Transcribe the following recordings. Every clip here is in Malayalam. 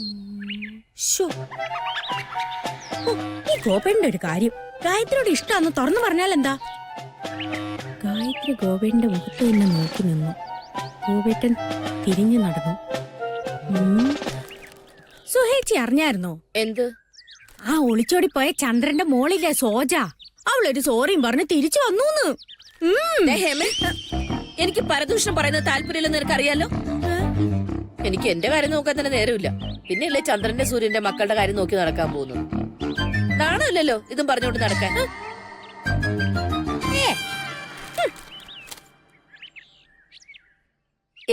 ഈ ഗോപേന്റെ ഒരു കാര്യം ഗായത്രിയോട് ഇഷ്ടമാണെന്ന് തുറന്നു പറഞ്ഞാൽ എന്താ? ഗായത്രി ഗോപേന്റെ മുഖത്ത് തന്നെ നോക്കി നിന്നു. ഗോപേട്ടൻ തിരിഞ്ഞു നടന്നു. സുഹേച്ചി അറിഞ്ഞായിരുന്നോ? എന്ത്? ആ ഒളിച്ചോടി പോയ ചന്ദ്രന്റെ മോളിലെ സോജ അവളൊരു സോറിയും പറഞ്ഞ് തിരിച്ചു വന്നു. എനിക്ക് പരദൂഷണം പറയുന്നത് താല്പര്യമില്ലെന്ന് നിനക്കറിയാലോ. എനിക്ക് എന്റെ കാര്യം നോക്കാൻ തന്നെ നേരമില്ല. പിന്നെയല്ലേ ചന്ദ്രന്റെ സൂര്യന്റെ മക്കളുടെ കാര്യം നോക്കി നടക്കാൻ പോകുന്നു. നാണമില്ലല്ലോ ഇതും പറഞ്ഞുകൊണ്ട് നടക്കാൻ.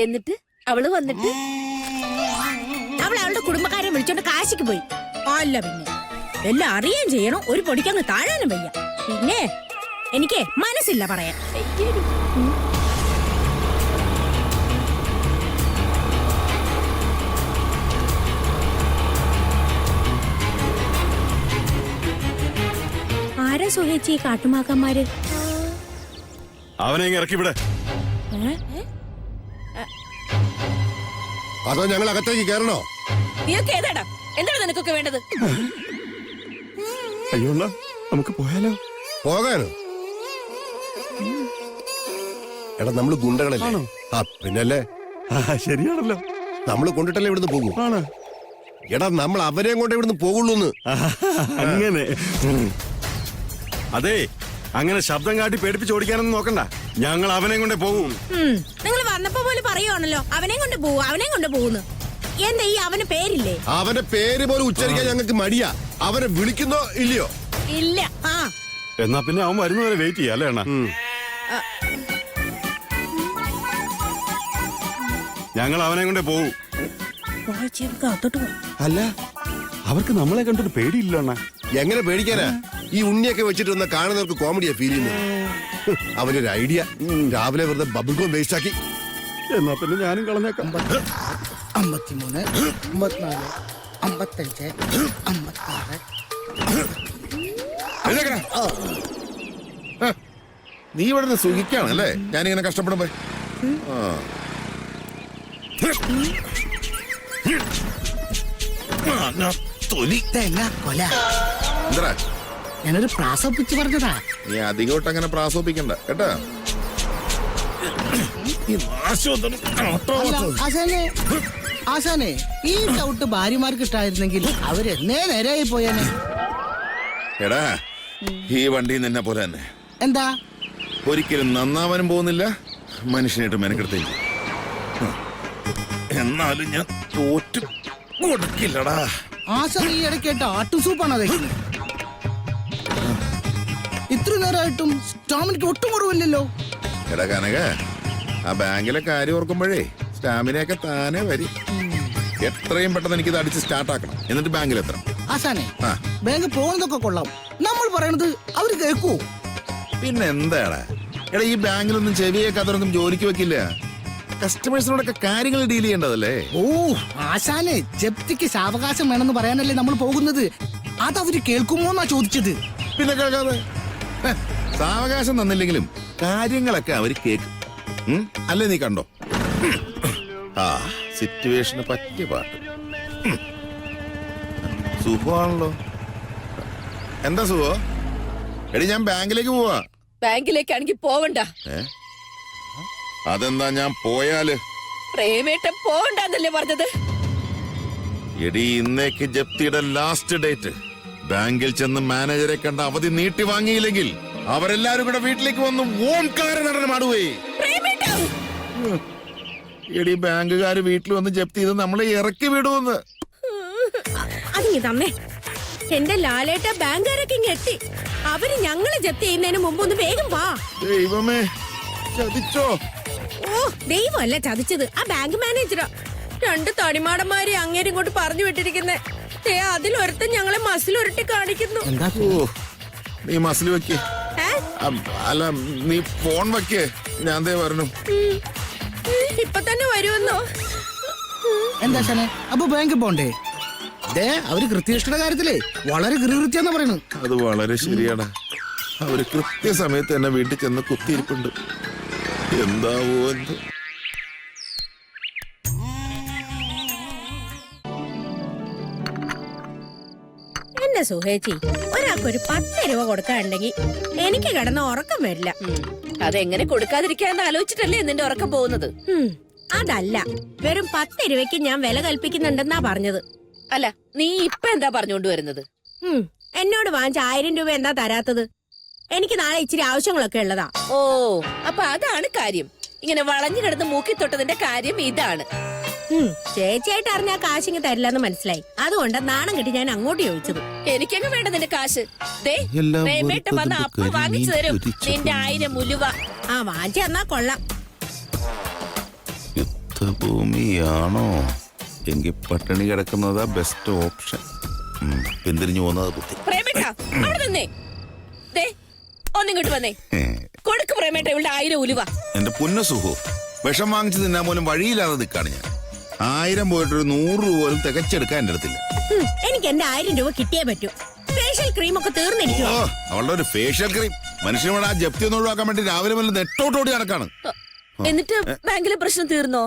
എന്നിട്ട് അവള് വന്നിട്ട് അവളുടെ കുടുംബക്കാരെ വിളിച്ചോണ്ട് കാശിക്ക് പോയി. അല്ല പിന്നെ എല്ലാം അറിയുകയും ചെയ്യണം. ഒരു പൊടിക്കങ്ങ് താഴാനും വയ്യ. പിന്നെ എനിക്ക് മനസ്സില്ല പറയാൻ. ആരാ സുഹേച്ചി കാട്ടുമാക്കന്മാര്? അവനെ ഇറക്കി വിടെ. അതോ ഞങ്ങൾ അകത്തേക്ക് കയറണോ? നീയൊക്കെ ഏതാടാ? എന്താണ് നിനക്കൊക്കെ വേണ്ടത്? അയ്യോ നമുക്ക് പോയാലോ? പോകാനോ? എടാ നമ്മള് ഗുണ്ടകളല്ലേ? ആ പിന്നല്ലേ. ശരിയാണല്ലോ. നമ്മള് കൊണ്ടിട്ടല്ലേ ഇവിടുന്ന് പോകും. എടാ നമ്മൾ അവരെയും കൊണ്ട് ഇവിടുന്ന് പോകുള്ളൂന്ന്. അങ്ങനെ അതെ, അങ്ങനെ ശബ്ദം കാട്ടി പേടിപ്പിച്ച് ഓടിക്കാനൊന്നും നോക്കണ്ട. ഞങ്ങൾ അവനെ കൊണ്ടേ പോകും. നിങ്ങൾ വന്നപ്പോ പോലെ പറയുവാണല്ലോ അവനെ കൊണ്ട് പോവൂ, അവനെ കൊണ്ട് പോകുന്നു. എന്താ ഈ അവന് പേരില്ലേ? അവന്റെ പേര് പോലും ഉച്ചരിക്കാൻ ഞങ്ങൾക്ക് മടിയാ. അവനെ വിളിക്കുന്നോ ഇല്ലയോ? ഇല്ല. എന്നാ പിന്നെ അവൻ വരുന്നവരെ വെയിറ്റ് ചെയ്യാം അല്ലേ അണ്ണാ? ഞങ്ങൾ അവനെ കൊണ്ടേ പോകും. അല്ല അവർക്ക് നമ്മളെ കണ്ടിട്ട് പേടിയില്ല അണ്ണാ. എങ്ങനെ പേടിക്കാനാ? ഈ ഉണ്ണിയൊക്കെ വെച്ചിട്ട് വന്ന കാണുന്നവർക്ക് കോമഡിയാ ഫീൽ ചെയ്യുന്നത്. അവനൊരു ഐഡിയ. രാവിലെ വെറുതെ ബബിൾഗം വേസ്റ്റ് ആക്കി. എന്നാ പിന്നെ ഞാനും കളഞ്ഞേക്കാം. 53, 54, 55, 56. നീ ഇവിടെ സുഖിക്കാണല്ലേ ഞാനിങ്ങനെ കഷ്ടപ്പെടുമ്പോ? എന്താ ഞാനൊരു പ്രാസൊപ്പിച്ച് പറഞ്ഞതാ. നീ അധികമായിട്ട് അങ്ങനെ പ്രാസോപ്പിക്കണ്ട കേട്ടാ. ആശാനെ ഈ ചവിട്ട് ഭാര്യമാർക്ക് ഇഷ്ടായിരുന്നെങ്കിൽ അവരെന്നേ നേരെയായി പോയേനെ. എടാ ഈ വണ്ടി നിന്നെ പോലെ തന്നെ. എന്താ? ഒരിക്കലും നന്നാവാനും പോകുന്നില്ല, മനുഷ്യനായിട്ട് മെനക്കെടുത്തേക്ക്. എന്നാലും ഞാൻ തോറ്റു കൊടുക്കില്ലടാ. ആശാൻ ഈ ഇടയ്ക്കായിട്ട് ആട്ടുസൂപ്പാണ് കഴിക്കുന്നത്. ഇത്ര നേരമായിട്ടും സ്റ്റാമിനയ്ക്ക് ഒട്ടും കുറവില്ലല്ലോ. എടാ കനക, ആ ബാങ്കിലെ കാര്യം ഓർക്കുമ്പോഴേ സ്റ്റാമിനയൊക്കെ താനെ വരും. എത്രയും പെട്ടെന്ന് എനിക്കിത് അടിച്ച് സ്റ്റാർട്ട് ആക്കണം, എന്നിട്ട് ബാങ്കിൽ എത്തണം. ആശാനെ ബാങ്ക് പോകുന്നതൊക്കെ കൊള്ളാം, നമ്മൾ പറയണത് അവര് കേൾക്കൂ? പിന്നെ എന്താടാ എടാ, ഈ ബാങ്കിലൊന്നും ചെവിയേക്കാത്തവരൊന്നും ജോലിക്ക് വെക്കില്ല. കസ്റ്റമേഴ്സിനോടൊക്കെ കാര്യങ്ങൾ ഡീൽ ചെയ്യേണ്ടതല്ലേ. ഓ ആശാനെ, ജപ്തിക്ക് സാവകാശം വേണമെന്ന് പറയാനല്ലേ നമ്മൾ പോകുന്നത്. അതവര് കേൾക്കുമോന്നാ ചോദിച്ചത്. പിന്നെ കേൾക്കാതെ സാവകാശം തന്നില്ലെങ്കിലും കാര്യങ്ങളൊക്കെ അവര് കേൾക്കും. അല്ലേ നീ കണ്ടോ? ആ സിറ്റുവേഷന് പറ്റിയ പാട്ട്. സുഖമാണല്ലോ. എന്താ സുഖോ? എടി ഞാൻ ബാങ്കിലേക്ക് പോവാ. ബാങ്കിലേക്കാണെങ്കിൽ പോവണ്ട. അതെന്താ ഞാൻ പോയാല്? പ്രേമേട്ടൻ പോവണ്ടെന്നല്ലേ പറഞ്ഞത്? എടി ഇന്നേക്ക് ജപ്തിയുടെ ലാസ്റ്റ് ഡേറ്റ്. ബാങ്കിൽ ചെന്ന് മാനേജരെ കണ്ട അവധി നീട്ടി വാങ്ങിയില്ലെങ്കിൽ അവരെല്ലാരും കൂടെ വീട്ടിലേക്ക് വന്ന് ഓംകാര നടനമാടുവേ. എടി ബാങ്കുകാര് വീട്ടിൽ വന്ന് ജപ്തി ചെയ്ത് നമ്മളെ ഇറക്കി വിടുമെന്ന്. അതിങ്ങി തന്നെ എന്റെ ലാലേട്ട ബാങ്കുകാരൊക്കെ ഇങ്ങ് എത്തി. അവര് ഞങ്ങള് ജപ്തി ചെയ്യുന്നതിന് മുമ്പ് ഒന്ന് വേഗം വാ. ദൈവമേ, ചതിച്ചോ? ഓ ദൈവമല്ല ചതിച്ചത്, ആ ബാങ്ക് മാനേജറാ. 2 തടിമാടന്മാരെ അങ്ങേരും ഇങ്ങോട്ട് പറഞ്ഞു വിട്ടിരിക്കുന്നേ. അതിലൊരുത്തൻ ഞങ്ങളെ മസിലുരുട്ടി കാണിക്കുന്നു. നീ മസിൽ വെക്കേ. അല്ല നീ ഫോൺ വെക്കേ, ഞാൻ ദേ വരണു. ഇപ്പൊ തന്നെ വരുമെന്നോ? എന്താ ആശാനെ, അപ്പൊ ബാങ്ക് പോണ്ടേ? അവര് കൃത്യനിഷ്ഠയുടെ കാര്യത്തിലേ വളരെ കൃത്യന്ന് പറയുന്നു. അത് വളരെ ശരിയാണ്. അവര് കൃത്യസമയത്ത് തന്നെ വീട്ടിൽ ചെന്ന് കുത്തിയിരിപ്പുണ്ട്. എന്താവോ എന്ത്. എന്റെ സുഹേച്ചി, ഒരാൾക്കൊരു 10 രൂപ കൊടുക്കാനുണ്ടെങ്കിൽ എനിക്ക് കിടന്ന ഉറക്കം വരില്ല. അതെങ്ങനെ കൊടുക്കാതിരിക്കാന്ന് ആലോചിച്ചിട്ടല്ലേ നിന്റെ ഉറക്കം പോകുന്നത്? അതല്ല, വെറും 10 രൂപയ്ക്ക് ഞാൻ വില കൽപ്പിക്കുന്നുണ്ടെന്നാ പറഞ്ഞത്. അല്ല, നീ ഇപ്പൊ എന്താ പറഞ്ഞുകൊണ്ട് വരുന്നത്? എന്നോട് വാങ്ങിച്ച 1000 രൂപ എന്താ തരാത്തത്? എനിക്ക് നാളെ ഇച്ചിരി ആവശ്യങ്ങളൊക്കെ ഉള്ളതാ. ഓ, അപ്പൊ അതാണ് കാര്യം. ഇങ്ങനെ വളഞ്ഞു കിടന്ന് മൂക്കി തൊട്ടതിന്റെ കാര്യം ഇതാണ്. ചേച്ചിയായിട്ട് അറിഞ്ഞ കാശിങ് തരില്ലെന്ന് മനസ്സിലായി. അതുകൊണ്ട് നാണം കെട്ടി ഞാൻ അങ്ങോട്ട് ചോദിച്ചത്. എനിക്കങ്ങ് വേണ്ട നിന്റെ കാശ്. ദേ, പ്രേമേട്ടൻ വന്ന അപ്പ വാങ്ങിച്ചു തരും നിന്റെ 1000 ഉലുവ. വാങ്ങിച്ചു തന്നാ കൊള്ളാം. യുദ്ധഭൂമിയാണോ എങ്കിൽ പട്ടിണി കിടക്കുന്നതാ ബെസ്റ്റ് ഓപ്ഷൻ. പിന്തിരിഞ്ഞു പോകുന്നത് ബുദ്ധി. പ്രേമേട്ട, അവിടെ നിന്നേ. ദേ, ഒന്നിങ്ങോട്ട് വന്നേ. കൊടുക്ക് പ്രേമേട്ട ഇവിടെ 1000 ഉലുവ. എന്റെ പുന്ന സുഹു, വിഷം വാങ്ങിച്ചു തിന്നാൻ പോലും വഴിയില്ലാതെ നിൽക്കാണ് ഞാൻ. 1000 പോയിട്ടൊരു 100 രൂപ പോലും തികച്ചെടുക്കാൻ എന്റെ അടുത്തില്ല. എനിക്ക് എന്റെ 1000 രൂപ കിട്ടിയേ പറ്റൂ. ഫേഷ്യൽ ക്രീം ഒക്കെ തീർന്നിരിക്കുവോ? അവളുടെ ഒരു ഫേഷ്യൽ ക്രീം മനുഷ്യനോട് ആ ജപ്തി ഒന്ന് ഒഴിവാക്കാൻ വേണ്ടി രാവിലെ വല്ല നെട്ടോട്ടോടി നടക്കാണ്. എന്നിട്ട് ബാങ്കിലെ പ്രശ്നം തീർന്നോ?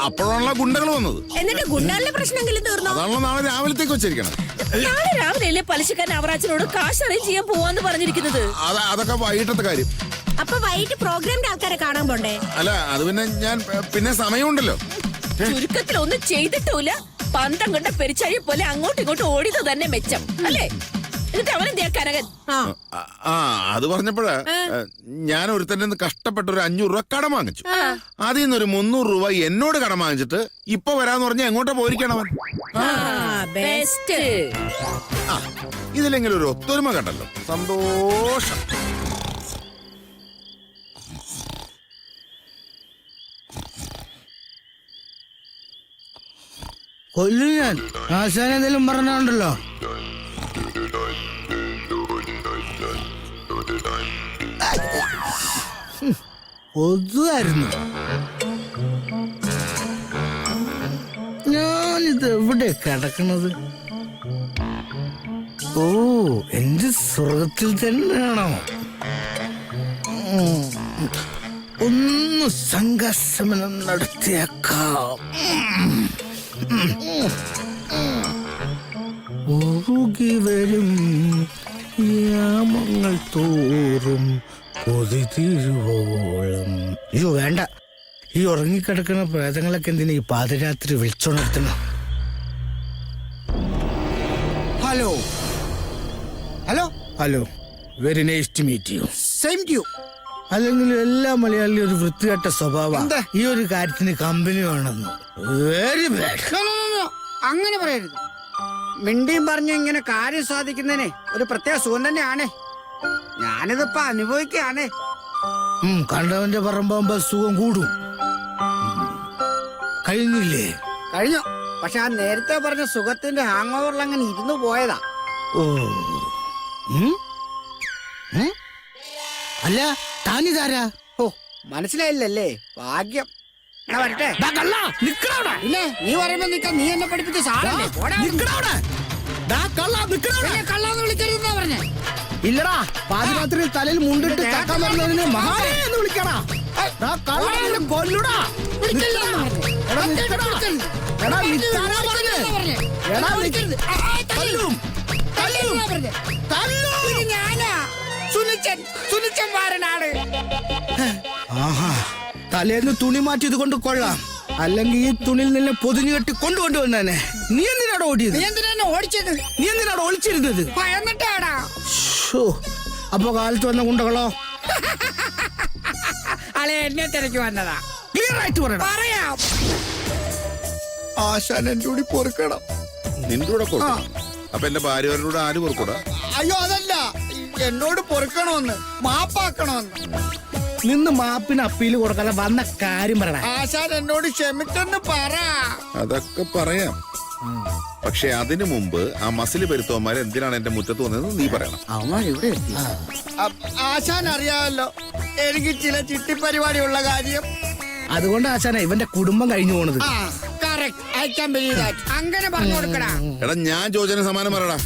അപ്പോഴാണല്ലോ ഗുണ്ടകൾ വന്നത്. എന്നിട്ട് ഗുണ്ടകളുടെ പ്രശ്നമെങ്കിലും തീർന്നോ? അതാണല്ലോ നാളെ രാവിലത്തേക്ക് വെച്ചിരിക്കണം. നാളെ രാവിലെ പലിശക്കാരൻ അവറാച്ചനോട് കാശ് അറേഞ്ച് ചെയ്യാൻ പോവാന്ന് പറഞ്ഞിരിക്കുന്നത്. അതൊക്കെ വൈകിട്ടത്തെ കാര്യം. അപ്പൊ വൈകിട്ട് പ്രോഗ്രാമിന്റെ ആൾക്കാരെ കാണാൻ പോണ്ടേ? അല്ല, അത് പിന്നെ സമയമുണ്ടല്ലോ. ചുരുക്കത്തിൽ ഒന്നും ചെയ്തിട്ടില്ല. പന്തം കൊണ്ട പെരിച്ചഴി പോലെ അങ്ങോട്ടും ഇങ്ങോട്ടും ഓടിയത് തന്നെ മെച്ചം അല്ലേ? എന്നിട്ട് അവനെന്തിയാ കനകൻ? അത് പറഞ്ഞപ്പോഴാ ഞാൻ ഒരുത്തന്നെ കഷ്ടപ്പെട്ട ഒരു 500 രൂപ കടം വാങ്ങിച്ചു. അതിൽ നിന്നൊരു 300 രൂപ എന്നോട് കടം വാങ്ങിച്ചിട്ട് ഇപ്പൊ വരാന്ന് പറഞ്ഞാൽ എങ്ങോട്ടാ പോയിരിക്കണവൻ? ബെസ്റ്റ്. ഇതിലെങ്കിലും ഒരു ഒത്തൊരുമ കണ്ടല്ലോ, സന്തോഷം. കൊല്ലു ഞാൻ. ആശാൻ എന്തെങ്കിലും പറഞ്ഞോണ്ടല്ലോ. ഒതുവായിരുന്നു. ഞാനിത് എവിടെ കിടക്കണത്? ഓ, എന്റെ സ്വർഗത്തിൽ തന്നെയാണോ? ഒന്ന് സംഘർഷമനം നടത്തിയേക്കാം. ഒഴുകി വരും യാമങ്ങൾ തോറും കൊതി തിരുവോളം. അയ്യോ വേണ്ട, ഈ ഉറങ്ങിക്കിടക്കുന്ന പ്രേതങ്ങളൊക്കെ എന്തിനാ ഈ പാതിരാത്രി വിളിച്ചുണർത്തണം? Hello hello hello, very nice to meet you. Same to you. അല്ലെങ്കിൽ എല്ലാ മലയാളിയും ഒരു വൃത്തികെട്ട സ്വഭാവം. ഈ ഒരു കാര്യത്തിന് കമ്പനി വേണമെന്ന്. Very bad. അങ്ങനെ പറയരുത്. മിണ്ടിയും പറഞ്ഞു ഇങ്ങനെ കാര്യം സാധിക്കുന്നതിന് ഒരു പ്രത്യേക സുഖം തന്നെയാണ്. ഞാനിതിപ്പോ അനുഭവിക്കുകയാണ്. കണ്ടവന്റെ പറമ്പാകുമ്പോ സുഖം കൂടും. കഴിഞ്ഞില്ലേ? കഴിഞ്ഞു. പക്ഷെ ആ നേരത്തെ പറഞ്ഞ സുഖത്തിന്റെ ഹാങ് ഓവറിൽ അങ്ങനെ ഇരുന്നു പോയതാ. ഓ, അല്ല താനിതാരാ? ഓ, മനസ്സിലായില്ലല്ലേ? ഭാഗ്യം. വരട്ടെ. പിന്നെ നീ പറയുമ്പോ നിൽക്കാൻ നീ എന്നെ പഠിപ്പിച്ച സാറല്ലേ? കള്ളാന്ന് വിളിക്കരുതെന്നാ പറഞ്ഞേ. ഇല്ലടാ, പാതിരാത്രി തലയിൽ മുണ്ടിട്ട് കക്കാൻ പറഞ്ഞതിന് മഹാനെ എന്ന് വിളിക്കടാ. കൊല്ലുടാ. ആഹാ, തലേന്ന് തുണി മാറ്റിയത് കൊണ്ട് കൊള്ളാം. അല്ലെങ്കിൽ ഈ തുണിയിൽ നിന്ന് പൊതിഞ്ഞു കെട്ടി കൊണ്ടുവന്നേ. നീ എന്തിനാണ് ഓടിയത്? ഓടിച്ചത്? നീ എന്തിനാണ് ഒളിച്ചിരുന്നത്? ഭയന്നിട്ടാടാ. അപ്പൊ കാലത്ത് വന്ന ഗുണ്ടകളോ? അളെ എന്നെ തിരക്കി വന്നതാ. ക്ലിയർ ആയിട്ട് പറയാം. ആശാൻ എന്റെ കൂടി പൊറുക്കണം. നിന്റെ കൂടെ കൊടുക്കണം. അപ്പൊ എന്റെ ഭാര്യയോട് ആര് പൊറുക്കൂടാ? അയ്യോ, അതല്ല, എന്നോട് പൊറുക്കണമെന്ന്, മാപ്പാക്കണമെന്ന്. നിന്ന് മാപ്പിന് അപ്പീല് കൊടുക്കാതെ വന്ന കാര്യം പറയണ. ആശാൻ എന്നോട് ക്ഷമിച്ചെന്ന് പറ. അതൊക്കെ പറയാം. പക്ഷെ അതിനു മുമ്പ് ആ മസില് പെരുത്തോമാര് എന്തിനാണ് എന്റെ മുറ്റത്ത് വന്നതെന്ന് നീ പറയണം. ആശാൻ അറിയാമല്ലോ എനിക്ക് ചില ചിട്ടിപ്പരിപാടിയുള്ള കാര്യം. അതുകൊണ്ട് ആശാന ഇവന്റെ കുടുംബം കഴിഞ്ഞു പോണത്. അങ്ങനെ പറഞ്ഞു കൊടുക്കടാ. എടാ, ഞാൻ ചോദിച്ചതിന് സമാനം പറയടാ.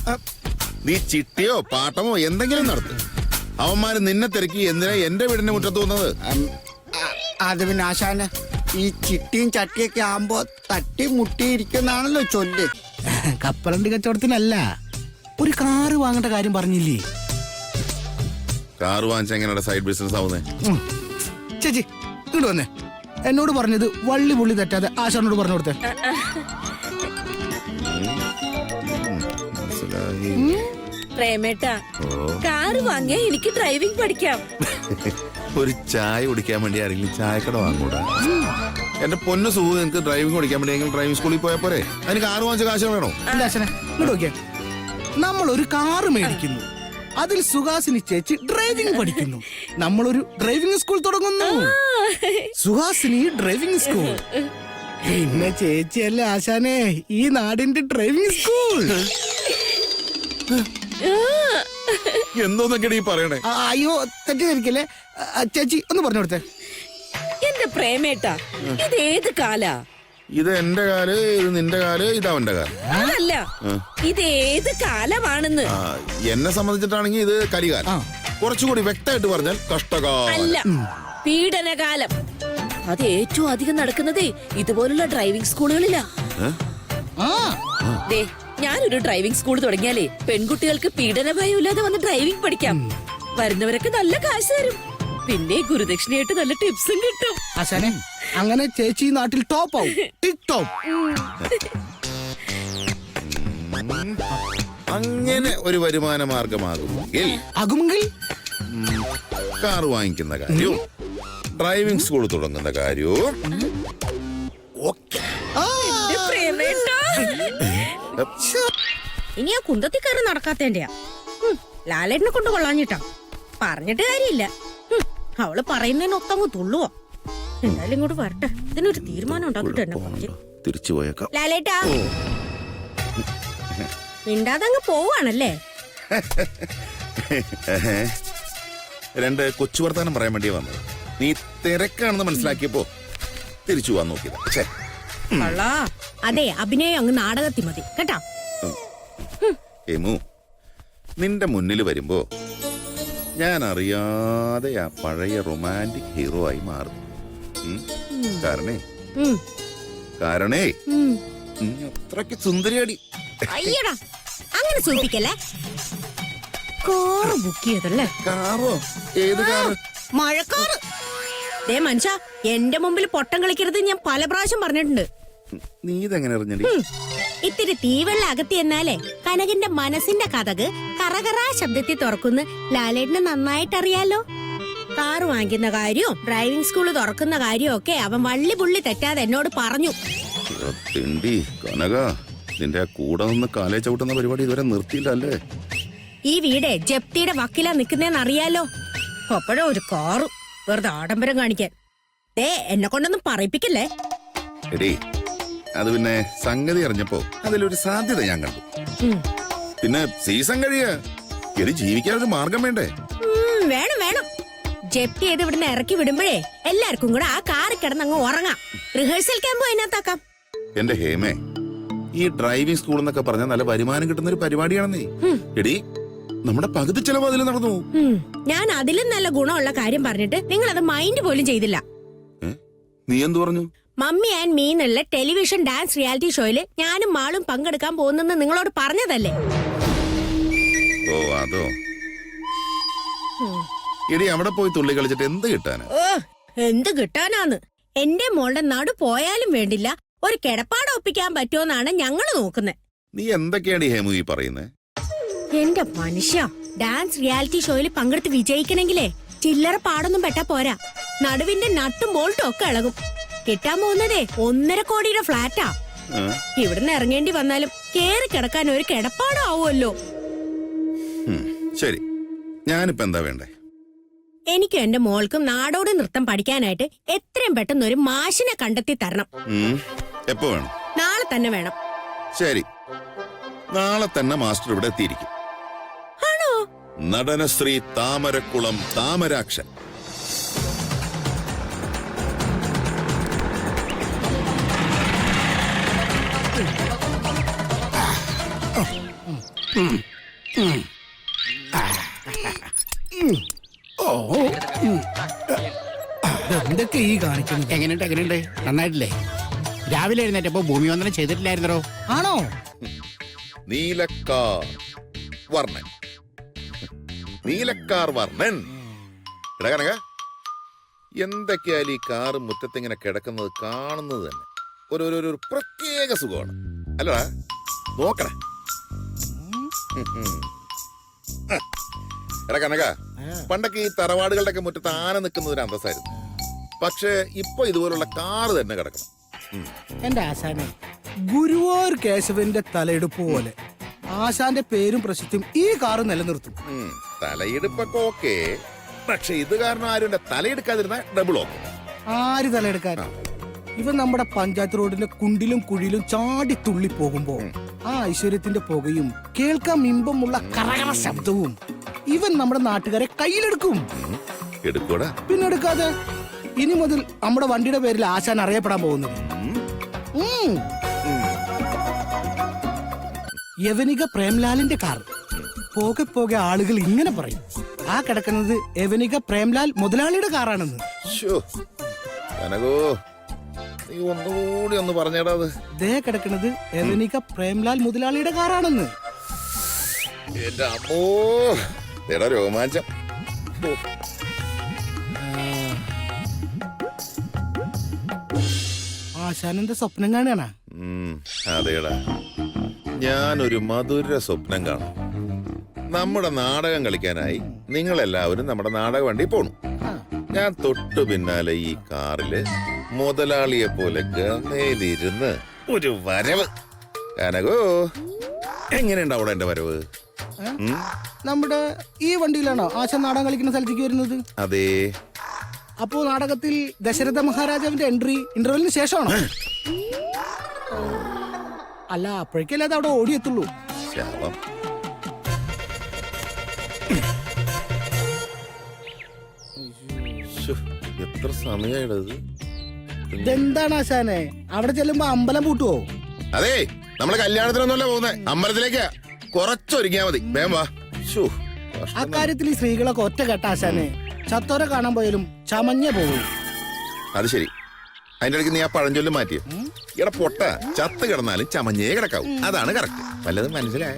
നീ ചിട്ടിയോ പാട്ടമോ എന്തെങ്കിലും നടത്തും. അവന്മാര് നിന്നെ തിരക്കി എന്തിനാ എന്റെ വീടിന്റെ മുറ്റത്ത് വന്നത്? അത് പിന്നെ ആശാന് ഈ ചിട്ടിയും ചട്ടിയൊക്കെ ആവുമ്പോ തട്ടി മുട്ടിയിരിക്കുന്നാണല്ലോ ചൊല്ല്. കപ്പലണ്ടി കച്ചവടത്തിനല്ല, ഒരു കാറ് വാങ്ങേണ്ട കാര്യം പറഞ്ഞില്ലേ? കാർ വാങ്ങിച്ച എങ്ങനെയാണ് സൈഡ് ബിസിനസ് ആവുന്നേ? ചേച്ചി ഇങ്ങോട്ട് വന്നേ. എന്നോട് പറഞ്ഞത് വള്ളി പുള്ളി തെറ്റാതെ ആശാനോട് പറഞ്ഞു കൊടുത്തേ. മനസ്സിലായി. പ്രേമേട്ടാ, കാറ് വാങ്ങിയ എനിക്ക് ഡ്രൈവിംഗ് പഠിക്കാം. ഒരു ചായ കുടിക്കാൻ വേണ്ടി ആരെങ്കിലും ചായക്കട വാങ്ങൂടാ? എന്റെ പൊന്നു സുഹു, നിനക്ക് ഡ്രൈവിംഗ് പഠിക്കാൻ വേണ്ടി ഡ്രൈവിംഗ് സ്കൂളിൽ പോയാൽ പോരെ? അതിന് കാർ വാങ്ങിച്ച കാശ് വേണോ? അല്ല ആശാനെ, ഇങ്ങോട്ട് നോക്കിയേ. നമ്മൾ ഒരു കാറ് മേടിക്കുന്നു, അതിൽ സുഹാസിനി ചേച്ചി ഡ്രൈവിംഗ് പഠിക്കുന്നു. നമ്മളൊരു ഡ്രൈവിംഗ് സ്കൂൾ തുടങ്ങുന്നു, സുഹാസിനി ഡ്രൈവിംഗ് സ്കൂൾ. പിന്നെ ചേച്ചിയല്ലേ ആശാനെ ഈ നാടിന്റെ ഡ്രൈവിംഗ് സ്കൂൾ. എന്തോന്നൊക്കെയാണ് ഈ പറയണേ? അയ്യോ തെറ്റിദ്ധരിക്കല്ലേ. ചേച്ചി ഒന്ന് പറഞ്ഞു കൊടുത്തേ. എന്റെ പ്രേമേട്ടാ, ഇത് ഏത് കാലാ? ഇത് എന്റെ കാല്, ഇത് നിന്റെ കാല്, ഇത് അവന്റെ കാല്. അതല്ല, ഇത് ഏത് കാലമാണെന്ന്. എന്നെ സംബന്ധിച്ചിട്ടാണെങ്കിൽ ഇത് കരികാലം. കുറച്ചുകൂടി വ്യക്തമായിട്ട് പറഞ്ഞാൽ കഷ്ടകാലം. അല്ല, പീഡനകാലം. അത് ഏറ്റവും അധികം നടക്കുന്നതേ ഇതുപോലുള്ള ഡ്രൈവിംഗ് സ്കൂളുകളിലാ. ദേ, ഞാനൊരു ഡ്രൈവിംഗ് സ്കൂൾ തുടങ്ങിയാലേ പെൺകുട്ടികൾക്ക് പീഡന ഭയമില്ലാതെ വന്ന് ഡ്രൈവിംഗ് പഠിക്കാം. വരുന്നവരൊക്കെ നല്ല കാശ് തരും, പിന്നെ ഗുരുദക്ഷിണയായിട്ട് നല്ല ടിപ്സും കിട്ടും. ആശാനെ, അങ്ങനെ ചേച്ചി ഈ നാട്ടിൽ ടോപ്പ് ആവും. ടിക് ടോപ്പ്. അങ്ങനെ ഒരു വരുമാന മാർഗമാകുമെങ്കിൽ ആകുമെങ്കിൽ കാർ വാങ്ങിക്കുന്ന കാര്യവും ഡ്രൈവിംഗ് സ്കൂൾ തുടങ്ങുന്ന കാര്യവും എന്റെ പ്രേമേട്ടാ, ഇനി ആ കുന്തത്തിൽ കയറി നടക്കാത്തേന്റെയാ. ലാലേട്ടനെ കൊണ്ട് കൊള്ളാഞ്ഞിട്ടാ, പറഞ്ഞിട്ട് കാര്യമില്ല. അവള് പറയുന്നതിനൊത്തങ്ങ് തുള്ളുവോ. എന്തായാലും ഇങ്ങോട്ട് വരട്ടെ, ഇതിനൊരു തീരുമാനം ഉണ്ടാക്കിട്ട് തന്നെ പറഞ്ഞു. തിരിച്ചു പോയേക്കാം. ലാലേട്ടാ, മിണ്ടാതെ അങ്ങ് പോവാണല്ലേ? രണ്ട് കൊച്ചു വർത്താനം പറയാൻ വേണ്ടിയാ വന്നത്. നീ തിരക്കാണെന്ന് മനസ്സിലാക്കിയപ്പോ തിരിച്ചു പോവാൻ നോക്കിയതാ. അള്ളാ, അതെ, അഭിനയം അങ്ങ് നാടകത്തിൽ മതി കേട്ടാ. ഹേമു, നിന്റെ മുന്നിൽ വരുമ്പോ ഞാൻ അറിയാതെ ആ പഴയ റൊമാൻറ്റിക് ഹീറോ ആയി മാറുന്നു. കാരണേ നീ അത്രയ്ക്ക് സുന്ദരിയടി. അയ്യടാ, അങ്ങനെ സൂചിപ്പിക്കല്ലേ. കാറ് ബുക്ക് ചെയ്തല്ലേ? കാറോ? ഏത് കാറ്? മഴക്കാറ്. ദേ മനുഷ്യ, എന്റെ മുമ്പിൽ പൊട്ടം കളിക്കരുത് ഞാൻ പല പ്രാവശ്യം പറഞ്ഞിട്ടുണ്ട്. നീ ഇതെങ്ങനെ അറിഞ്ഞടി? ഇത്തിരി തീവെള്ള അകത്തി എന്നാലേ കനകിന്റെ മനസ്സിന്റെ കഥക് കറകറാ ശബ്ദത്തിൽ തുറക്കുന്ന ലാലേട്ടന് നന്നായിട്ടറിയാലോ. കാറ് വാങ്ങിക്കുന്ന കാര്യവും ഡ്രൈവിംഗ് സ്കൂള് തുറക്കുന്ന കാര്യവും ഒക്കെ അവൻ വള്ളി പുള്ളി തെറ്റാതെ എന്നോട് പറഞ്ഞു. തിണ്ടി കനക, നിന്റെ കൂടെ നിന്ന് കാലേ ചവിട്ടുന്ന പരിപാടി ഇതുവരെ നിർത്തിയില്ലല്ലേ? ഈ വീട് ജപ്തിയുടെ വക്കിലാ നിക്കുന്നേന്ന് അറിയാലോ. അപ്പോഴോ ഒരു കാറും വെറുതെ ആഡംബരം കാണിക്കാൻ. ദേ, എന്നെ കൊണ്ടൊന്നും പറയിപ്പിക്കല്ലേ. എടീ, അത് പിന്നെ സംഗതി അറിഞ്ഞപ്പോ അതിലൊരു സാധ്യത ഞാൻ കണ്ടു. പിന്നെ സീസൺ കഴിയാ, എടി ജീവിക്കാനൊരു മാർഗം വേണ്ടേ? വേണം വേണം. ജപ്തി ചെയ്ത് ഇവിടുന്ന് ഇറക്കി വിടുമ്പോഴേ എല്ലാവർക്കും കൂടെ ആ കാറിൽ കിടന്നങ്ങ് ഉറങ്ങാം. റിഹേഴ്സൽ ക്യാമ്പ് അതിനകത്താക്കാം. എന്റെ ഹേമേ, ഈ ഡ്രൈവിംഗ് സ്കൂൾ എന്നൊക്കെ പറഞ്ഞാൽ നല്ല വരുമാനം കിട്ടുന്ന ഒരു പരിപാടിയാണെന്നേ. എടി, നമ്മുടെ പകുതി ചെലവ് അതിൽ നടന്നു. ഞാൻ അതിലും നല്ല ഗുണമുള്ള കാര്യം പറഞ്ഞിട്ട് നിങ്ങൾ അത് മൈൻഡ് പോലും ചെയ്തില്ല. നീ എന്തു പറഞ്ഞു? മമ്മി ആൻഡ് മീ എന്നുള്ള ടെലിവിഷൻ ഡാൻസ് റിയാലിറ്റി ഷോയില് ഞാനും മാളും പങ്കെടുക്കാൻ പോകുന്നെന്ന് നിങ്ങളോട് പറഞ്ഞതല്ലേ? ഓ, അതോ. എടി, അവിടെ പോയി തുള്ളി കളിച്ചിട്ട് എന്ത് കിട്ടാനാ? ഓ, എന്ത് കിട്ടാനാന്ന്. എന്റെ മോളുടെ നടു പോയാലും വേണ്ടില്ല, ഒരു കിടപ്പാട് ഒപ്പിക്കാൻ പറ്റുമെന്നാണ് ഞങ്ങള് നോക്കുന്നത്. നീ എന്തൊക്കെയാണ് ഹേമു ഈ പറയുന്നേ? എന്റെ മനുഷ്യ, ഡാൻസ് റിയാലിറ്റി ഷോയിൽ പങ്കെടുത്ത് വിജയിക്കണെങ്കിലേ ചില്ലറ പാടൊന്നും പെട്ടാ പോരാ. നടുവിന്റെ നട്ടും ബോൾട്ടും ഒക്കെ ഇളകും. കിട്ടാൻ പോകുന്നതേ 1.5 കോടിയുടെ ഫ്ലാറ്റാ. ഇവിടുന്ന് ഇറങ്ങേണ്ടി വന്നാലും കേറി കിടക്കാൻ ഒരു കിടപ്പാടാവുമല്ലോ. ശരി, ഞാനിപ്പോ എന്താ വേണ്ടേ? എനിക്കും എന്റെ മോൾക്കും നാടോടി നൃത്തം പഠിക്കാനായിട്ട് എത്രയും പെട്ടെന്ന് ഒരു മാഷിനെ കണ്ടെത്തി തരണം. എപ്പോ വേണം? നാളെ തന്നെ വേണം. ശരി, നാളെ തന്നെ മാസ്റ്റർ ഇവിടെ എത്തിയിരിക്കും. ആണോ? നടനശ്രീ താമരക്കുളം താമരാക്ഷൻ. എന്തൊക്കെ ഈ കാണിക്കുന്നത്? എങ്ങനെയുണ്ട്? നന്നായിട്ടില്ലേ? രാവിലെ എഴുന്നേറ്റപ്പോ ഭൂമി വന്ദനം ചെയ്തിട്ടില്ലായിരുന്നോ? ആണോ? നീലക്കാർ വർണ്ണൻ. നീലക്കാർ വർണ്ണൻ. എടാ കനക, എന്തൊക്കെയായാലും ഈ കാറ് മുറ്റത്തിങ്ങനെ കിടക്കുന്നത് കാണുന്നത് തന്നെ ഒരു പ്രത്യേക സുഖമാണ് അല്ലടാ. നോക്കണേ. എടാ കനക, പണ്ടൊക്കെ ഈ തറവാടുകളുടെ ഒക്കെ മുറ്റത്ത് ആന നിൽക്കുന്നത് ഒരു അന്തസ്സായിരുന്നു. പക്ഷെ ഇപ്പൊ ഇതുപോലുള്ള കാറ് തന്നെ കിടക്കണം. എന്റെ ആശാനെ, ഗുരുവായൂർ കേശവന്റെ തലയെടുപ്പ് പോലെ ആശാന്റെ പേരും പ്രശസ്തിയും ഈ കാറ് നിലനിർത്തും. തലയെടുപ്പൊക്കെ ഓക്കെ, പക്ഷെ ഇത് കാരണം ആരും എന്റെ തലയെടുക്കാതിരുന്ന ഡബിൾ ഓക്കെ. ആര് തലയെടുക്കാൻ? ഇവൻ നമ്മുടെ പഞ്ചായത്ത് റോഡിന്റെ കുണ്ടിലും കുഴിയിലും ചാടി തുള്ളി പോകുമ്പോ ആ ഐശ്വര്യത്തിന്റെ പുകയും കേൾക്കാൻ ഇമ്പമുള്ള കറകറ ശബ്ദവും ഇവൻ നമ്മുടെ നാട്ടുകാരെ കയ്യിലെടുക്കും. എടുക്കൂടാ? പിന്നെ എടുക്കാതെ. ഇനി മുതൽ നമ്മുടെ വണ്ടിയുടെ പേരിൽ ആശാൻ അറിയപ്പെടാൻ പോകുന്നത് യവനിക പ്രേംലാലിന്റെ കാർ. പോകെ പോകെ ആളുകൾ ഇങ്ങനെ പറയും, ആ കിടക്കുന്നത് യവനിക പ്രേംലാൽ മുതലാളിയുടെ കാറാണെന്ന്. കനകോ, നീ ഒന്നുകൂടി ഒന്ന് പറഞ്ഞേടാ. ദേ കിടക്കുന്നത് യവനിക പ്രേംലാൽ മുതലാളിയുടെ കാറാണെന്ന്. എന്റെ അമ്മോ, എടാ രോമാഞ്ചം. ആശാനെന്താ സ്വപ്നം കാണാനാ? അതേടാ, ഞാനൊരു മധുര സ്വപ്നം കാണും. നമ്മുടെ നാടകം കളിക്കാനായി നിങ്ങളെല്ലാവരും നമ്മുടെ നാടക വണ്ടി പോണു. ഞാൻ തൊട്ടു പിന്നാലെ ഈ കാറില് മുതലാളിയെ പോലെ ഗമയിലിരുന്ന് ഒരു വരവ്. കനകോ, എങ്ങനെയുണ്ട് അവിടെ എന്റെ വരവ്? നമ്മുടെ ഈ വണ്ടിയിലാണോ ആശാൻ നാടകം കളിക്കുന്ന സ്ഥലത്തേക്ക് വരുന്നത്? അതേ. അപ്പോ നാടകത്തിൽ ദശരഥ മഹാരാജാവിന്റെ ഇന്റർവെല്ലിന് ശേഷമാണോ? അല്ല, അപ്പോഴേക്കല്ലേ അത് അവിടെ ഓടിയെത്തുള്ളൂ. ശാപം. എത്ര സമയായിടത്? ഇതെന്താണ് ആശാനെ, അവിടെ ചെല്ലുമ്പോ അമ്പലം പൂട്ടുവോ? അതെ, നമ്മള് കല്യാണത്തിനൊന്നുമല്ല പോകുന്നേ, അമ്പലത്തിലേക്കാ. കുറച്ചൊരുങ്ങിയാ മതി. വേം വാ. അക്കാര്യത്തിൽ ഈ സ്ത്രീകളൊക്കെ ഒറ്റ കെട്ട ആശാനെ. ചത്തോരെ കാണാൻ പോയാലും ചമഞ്ഞേ പോകും. അത് ശരി. അതിന്റെ ഇടയ്ക്ക് നീ ആ പഴഞ്ചൊല്ലും മാറ്റിയ. ഇവിടെ പൊട്ട ചത്ത് കിടന്നാലും ചമഞ്ഞേ കിടക്കാവും. അതാണ് കറക്റ്റ്. വല്ലതും മനസ്സിലായ?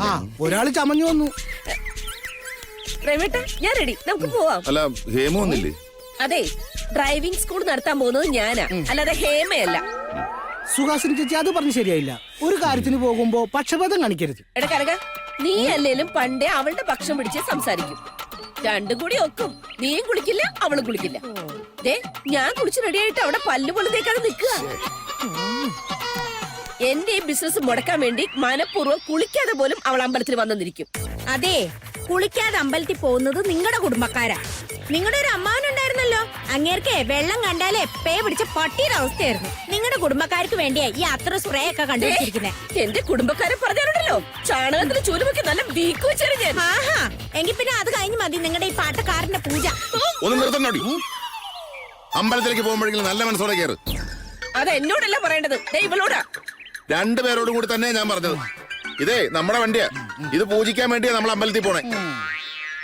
ആ, ഒരാള് ചമഞ്ഞു വന്നു. പ്രേമേട്ടാ, ഞാൻ റെഡി, നമുക്ക് പോവാം. അല്ല, ഹേമ ഒന്നില്ലേ? അതെ, ഡ്രൈവിംഗ് സ്കൂൾ നടത്താൻ പോകുന്നത് ഞാനാ, അല്ലാതെ ഹേമയല്ല. സുഹാസിനി ചേച്ചി, അത് പറഞ്ഞ് ശരിയായില്ല. ഒരു കാര്യത്തിന് പോകുമ്പോ പക്ഷപാതം കാണിക്കരുത്. എടാ കനക, നീ അല്ലേലും പണ്ടേ അവളുടെ പക്ഷം പിടിച്ച് സംസാരിക്കും. രണ്ടും കൂടി ഒക്കും. നീയും കുളിക്കില്ല, അവളും കുളിക്കില്ല. ദേ, ഞാൻ കുളിച്ച് റെഡിയായിട്ട് അവിടെ പല്ല് പോലെ തേക്കാതെ നിൽക്കുക. എന്റെ ഈ ബിസിനസ് മുടക്കാൻ വേണ്ടി മനഃപൂർവ്വം കുളിക്കാതെ പോലും അവൾ അമ്പലത്തിൽ വന്നിരിക്കും. അതെ, കുളിക്കാതെ അമ്പലത്തിൽ പോകുന്നത് നിങ്ങളുടെ കുടുംബക്കാരാ. നിങ്ങളുടെ ഒരു അമ്മാവനുണ്ടായിരുന്നല്ലോ, അങ്ങേർക്ക് വെള്ളം കണ്ടാലേ പേ പിടിച്ച പട്ടിയുടെ അവസ്ഥയായിരുന്നു. നിങ്ങളുടെ കുടുംബക്കാർക്ക് വേണ്ടിയാ ഈ അത്ര സ്പ്രേ ഒക്കെ കണ്ടുപിടിച്ചിരിക്കുന്നത്. എന്റെ കുടുംബക്കാരെ പറഞ്ഞാലുണ്ടല്ലോ, ചാണകത്തിന് ചൂലുമൊക്കെ നല്ല വീക്ക് വെച്ചാണ് ഞാൻ. ആഹാ, എങ്കിൽ പിന്നെ അത് കഴിഞ്ഞ് മതി നിങ്ങളുടെ ഈ പാട്ടക്കാരന്റെ പൂജ. ഒന്ന് നിർത്തണോടി. അമ്പലത്തിലേക്ക് പോകുമ്പോഴെങ്കിലും നല്ല മനസ്സോടെ കയറ്. അത് എന്നോടല്ല പറയേണ്ടത്, ഇവളോടാ. രണ്ടുപേരോടും കൂടി തന്നെ ഞാൻ പറഞ്ഞത്. ഇതേ നമ്മുടെ വണ്ടിയാ, ഇത് പൂജിക്കാൻ വേണ്ടിയാ നമ്മൾ അമ്പലത്തിൽ പോണേ.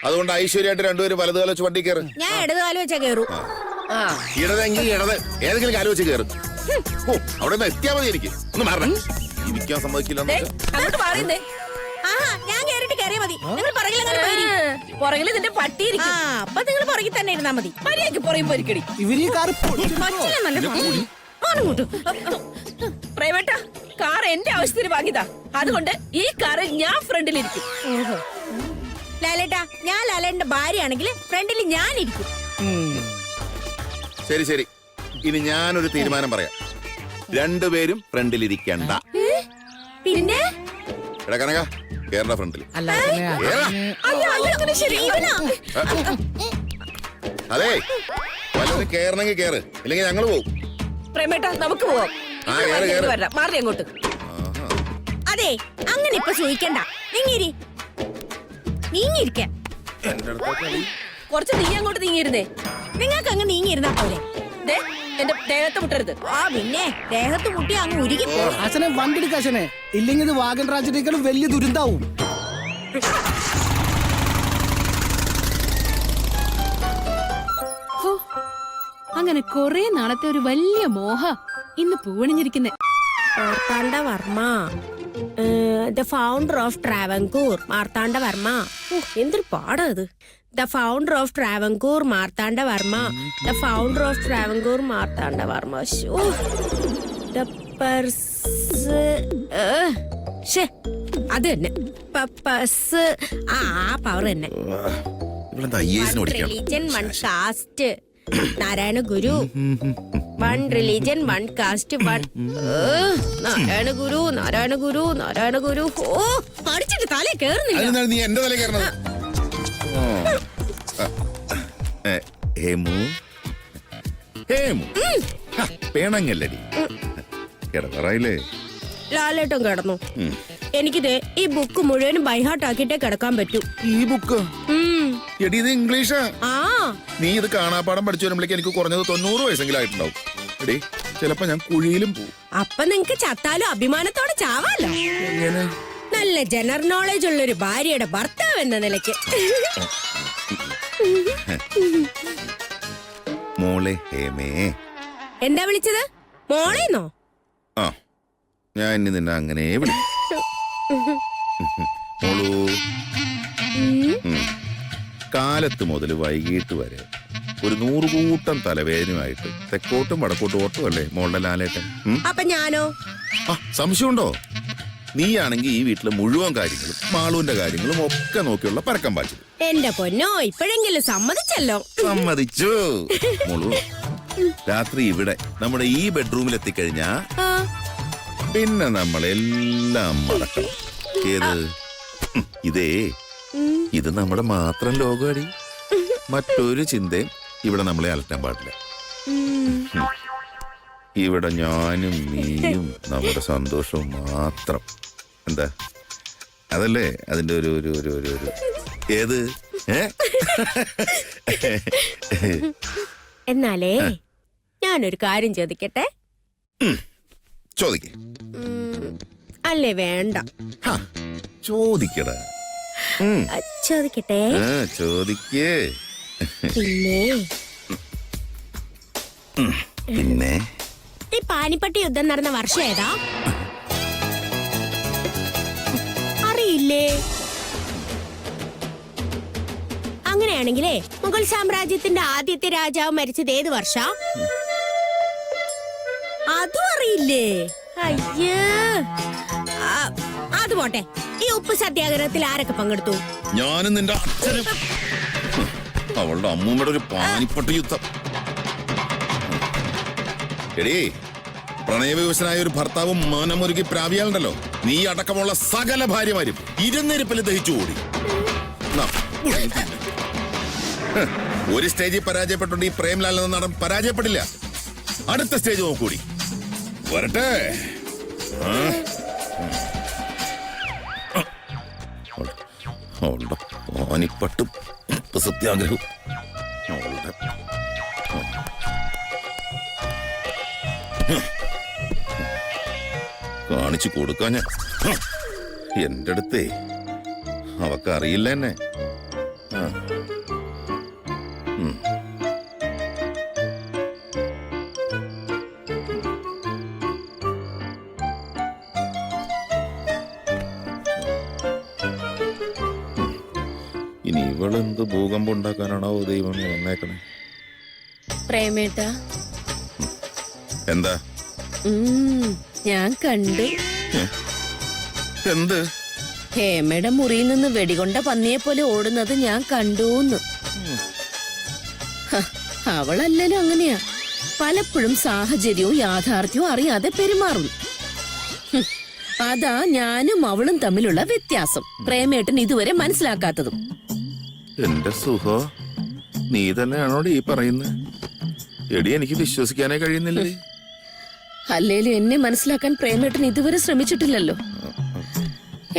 അതുകൊണ്ട് ഐശ്വര്യമായിട്ട് രണ്ടുപേരും വലത് കാലം വെച്ച് വണ്ടി കയറും. ഞാൻ ഇടത് കാലം വെച്ചാ കയറൂ. ഇടതെങ്കിൽ ഇടത്, ഏതെങ്കിലും കാലം വെച്ച് കയറും. ഓ, അവിടെ നിന്ന് എത്തിയാ മതി. എനിക്ക് ഒന്ന് മാറണം, ഇരിക്കാൻ സമ്മതിക്കില്ല. അങ്ങോട്ട് മാറിയുന്നേ. ആഹാ, ഞാൻ കേറിട്ട് കയറിയാ മതി. നിങ്ങൾ പുറകില് നിന്റെ പട്ടി ഇരിക്കും. അപ്പൊ നിങ്ങൾ പുറകിൽ തന്നെ ഇരുന്നാ മതി. മര്യാദക്ക് പുറയും പൊരിക്കടി. ഇവര് ഈ കാറ് പ്രേമേട്ട, കാർ എന്റെ ആവശ്യത്തിന് വാങ്ങിയതാ. അതുകൊണ്ട് ഈ കാറിൽ ഞാൻ ഫ്രണ്ടിലിരിക്കും. ലാലേട്ടാ, ഞാൻ ലാലേട്ടന്റെ ഭാര്യയാണെങ്കിൽ ഫ്രണ്ടിൽ ഞാൻ ഇരിക്കും. ശരി ശരി, ഇനി ഞാനൊരു തീരുമാനം പറയാം. രണ്ടുപേരും ഫ്രണ്ടിലിരിക്കണ്ട. പിന്നെ എടാ കനക, കേരള ഫ്രണ്ടിൽ. അതെ, വല്ലതും കേറണമെങ്കിൽ കേറ്, ഇല്ലെങ്കിൽ ഞങ്ങള് പോവും. പ്രേമേട്ട, നമുക്ക് പോവാം. മാറി അങ്ങോട്ട്. അതെ, അങ്ങനെ ഇപ്പൊ സൂഹിക്കണ്ട. നീങ്ങിയിരിക്കാൻ കുറച്ച് നീ അങ്ങോട്ട് നീങ്ങിയിരുന്നേ. നിങ്ങൾക്ക് അങ്ങ് നീങ്ങിയിരുന്നാ പോലെ. എന്റെ ദേഹത്ത് മുട്ടരുത്. ആ, പിന്നെ ദേഹത്ത് മുട്ടി അങ്ങ് ഉരുകി. അച്ഛനെ വണ്ടി എടുക്കാശനെ, ഇല്ലെങ്കിൽ ഇത് വാഗൻ രാജ്യത്തേക്കാളും വലിയ ദുരന്താവും. അങ്ങനെ കൊറേ നാളത്തെ ഒരു വലിയ മോഹ ഇന്ന് പൂവണിഞ്ഞിരിക്കുന്നെ. Marthanda Varma, the founder of Travancore, Marthanda Varma. എന്തൊരു പാടാ ഇത്. The founder of Travancore, Marthanda Varma. The founder of Travancore, Marthanda Varma. The അത് തന്നെ പവർ തന്നെ. Religion one caste, Narayana Guru. One religion one caste one. Narayana Guru, Narayana Guru, Narayana Guru. ഓ, പഠിച്ചിട്ട് തലേ കേറുന്നില്ല. നീ എന്റെ തലേ കയറണത്. പേണങ്ങല്ലടി കിടക്കറായില്ലേ? ലാലേട്ടൻ കിടന്നു. എനിക്കിത് ഈ ബുക്ക് മുഴുവനും ബൈഹാർട്ട് ആക്കിയിട്ടേ കിടക്കാൻ പറ്റൂ. ഈ ബുക്ക് എടി ഇത് ഇംഗ്ലീഷാ. നീ ഇത് കാണാപ്പാടം പഠിച്ചു വരുമ്പോഴേക്ക് എനിക്ക് കുറഞ്ഞത് 90 വയസ്സെങ്കിലും ആയിട്ടുണ്ടാവും. എടി ചിലപ്പോ ഞാൻ കുഴിയിലും പോവും. അപ്പൊ നിങ്ങക്ക് ചത്താലും അഭിമാനത്തോടെ ചാവാലോ. എങ്ങനെ? നല്ല ജനറൽ നോളജ് ഉള്ള ഒരു ഭാര്യയുടെ ഭർത്താവ് എന്ന നിലയ്ക്ക്. മോളെ ഹേമേ. എന്താ വിളിച്ചത്? മോളേന്നോ? ആ, ഞാൻ ഇനി നിന്നെ അങ്ങനെ വിളിക്കും. മോളൂ, കാലത്ത് മുതൽ വൈകിട്ട് വരെ ഒരു 100 കൂട്ടം തലവേദനയുമായിട്ട് തെക്കോട്ടും വടക്കോട്ടും ഓട്ടും അല്ലേ മോളുടെ ലാലേട്ടൻ? അപ്പൊ ഞാനോ? സംശയമുണ്ടോ? നീയാണെങ്കിൽ ഈ വീട്ടിലെ മുഴുവൻ കാര്യങ്ങളും മാളുവിന്റെ കാര്യങ്ങളും ഒക്കെ നോക്കിയുള്ള പരക്കം പാച്ചു. എന്റെ പൊന്നോ, ഇപ്പോഴെങ്കിലും സമ്മതിച്ചല്ലോ. സമ്മതിച്ചു. മോളു, രാത്രി ഇവിടെ നമ്മുടെ ഈ ബെഡ്റൂമിൽ എത്തിക്കഴിഞ്ഞാ പിന്നെ നമ്മളെല്ലാം മറക്കണം. ഏത്? ഇതേ, ഇത് നമ്മുടെ മാത്രം ലോകമടി. മറ്റൊരു ചിന്തയും ഇവിടെ നമ്മളെ അലട്ടാൻ പാടില്ല. ഇവിടെ ഞാനും നീയും നമ്മുടെ സന്തോഷവും മാത്രം. എന്താ? അതല്ലേ അതിന്റെ ഒരു ഒരു ഒരു ഒരു ഒരു ഏത്? എന്നാലേ ഞാനൊരു കാര്യം ചോദിക്കട്ടെ? ചോദിക്കേ. അല്ലേ വേണ്ട? ചോദിക്കടാ. ചോദിക്കട്ടെ? ചോദിക്കേ. പിന്നെ ഈ പാനിപ്പട്ടി യുദ്ധം നടന്ന വർഷം ഏതാ? അറിയില്ലേ? അങ്ങനെയാണെങ്കിലേ മുഗൾ സാമ്രാജ്യത്തിന്റെ ആദ്യത്തെ രാജാവ് മരിച്ചത് ഏത് വർഷ? അതും അറിയില്ലേ? അയ്യേ, അത് പോട്ടെ. ഈ ഉപ്പ് സത്യാഗ്രഹത്തിൽ ആരൊക്കെ പങ്കെടുത്തു? ഞാനും നിന്റെ അച്ഛനും അവളുടെ അമ്മൂമ്മയുടെ ഒരു പാനിപ്പട്ടി യുദ്ധം. എടീ, പ്രണയവിവശനായ ഒരു ഭർത്താവും മനമൊരുക്കി പ്രാപിയാലുണ്ടല്ലോ, നീ അടക്കമുള്ള സകല ഭാര്യമാരും ഇരുന്നിരിപ്പിൽ ദഹിച്ചു കൂടി. ഒരു സ്റ്റേജിൽ പരാജയപ്പെട്ടുണ്ട് ഈ പ്രേംലാൽ എന്ന നടൻ പരാജയപ്പെടില്ല. അടുത്ത സ്റ്റേജ് നോക്കൂടി. വരട്ടെ. അവളുടെ പാനിപ്പട്ടും സത്യാഗ്രഹവും അവളുടെ കാണിച്ചു കൊടുക്കാൻ ഞാൻ എന്റെ അടുത്തേ അവക്കറിയില്ല എന്നെ. ഇനി ഇവളെന്ത് ഭൂകമ്പം ഉണ്ടാക്കാനാണോ ദൈവമേ വന്നേക്കണേ? പ്രേമേട്ട, എന്താ? ഞാൻ കണ്ടു. എന്ത്? ഹേമയുടെ മുറിയിൽ നിന്ന് വെടികൊണ്ട പന്നിയെ പോലെ ഓടുന്നത് ഞാൻ കണ്ടൂന്ന്. അവളല്ലല്ലോ അങ്ങനെയാ, പലപ്പോഴും സാഹചര്യവും യാഥാർത്ഥ്യവും അറിയാതെ പെരുമാറും. അതാ ഞാനും അവളും തമ്മിലുള്ള വ്യത്യാസം പ്രേമേട്ടൻ ഇതുവരെ മനസ്സിലാക്കാത്തതും. എന്റെ സുഖോ, നീ തന്നെയാണോ ഈ പറയുന്നത്? എടി, എനിക്ക് വിശ്വസിക്കാനേ കഴിയുന്നില്ലേ. അല്ലേലും എന്നെ മനസ്സിലാക്കാൻ പ്രേമേട്ടൻ ഇതുവരെ ശ്രമിച്ചിട്ടില്ലല്ലോ.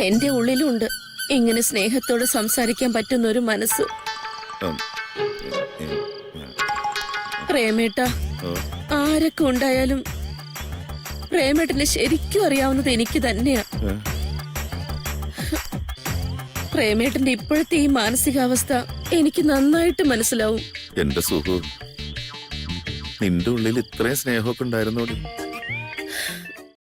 എന്റെ ഉള്ളിലുണ്ട് ഇങ്ങനെ സ്നേഹത്തോടെ സംസാരിക്കാൻ പറ്റുന്ന ഒരു മനസ്സ്. പ്രേമേട്ട, ആരൊക്കെ ഉണ്ടായാലും പ്രേമേട്ടനെ ശരിക്കും അറിയാവുന്നത് എനിക്ക് തന്നെയാ. പ്രേമേട്ടന്റെ ഇപ്പോഴത്തെ ഈ മാനസികാവസ്ഥ എനിക്ക് നന്നായിട്ട് മനസ്സിലാവും. എന്റെ സുഖു, നിന്റെ ഉള്ളിൽ ഇത്രയും സ്നേഹമൊക്കെ ഉണ്ടായിരുന്നോടി.